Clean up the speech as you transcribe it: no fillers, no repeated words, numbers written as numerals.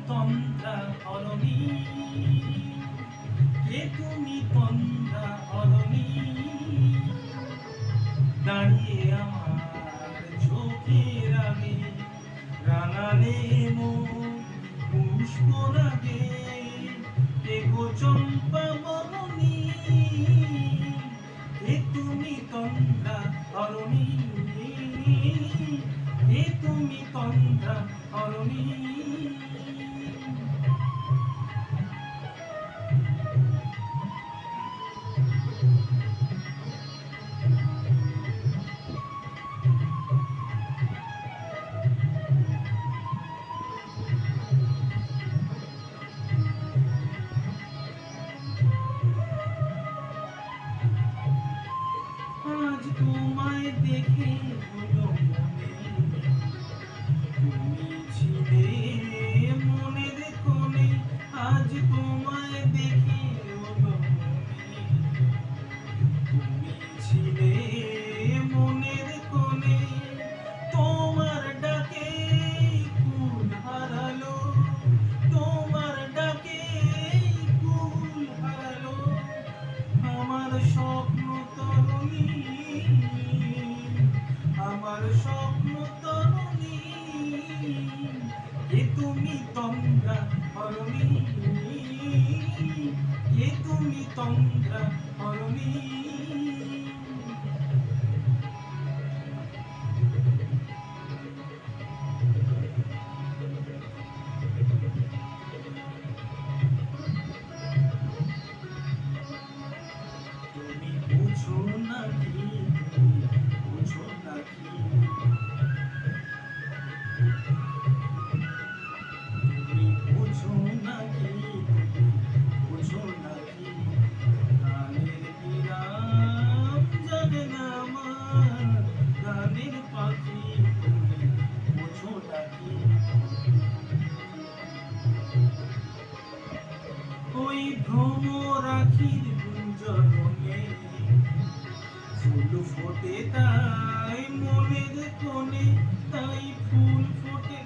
তন্দ্রা অরণি, কে তুমি তন্দ্রা অরণি, দাঁড়িয়ে আমার চোখের আগে রাঙালে পুষ্প রাগে, কে গো চম্পা বরণি, কে তুমি তন্দ্রা অরণি, কে তুমি তন্দ্রা অরণি। আজ তোমায় দেখে হলো মনে, তুমি ছিলে মনের কোণে, আজ তোমায় দেখে হলো মনে, তুমি ছিলে মনের কোণে, তোমার ডাকে কুল হারালো, তোমার ডাকে কুল হারালো আমার স্বপ্ন তরুণী, আমার স্বপ্ন তরুণী, কে তুমি তন্দ্রা অরণি, কে তুমি তন্দ্রা অরণি। তুমি বুঝো নাকি, তুমি বুঝো নাকি, তুমি বুঝো নাকি, বুঝো নাকি, গানের বিরাম জানে না আমার গানের পাখি, তুমি বুঝো নাকি। ওই ভ্রমরাখির গুঞ্জরণে ফুল ফোটে তাই মনের কোণে, তাই ফুল ফোটে।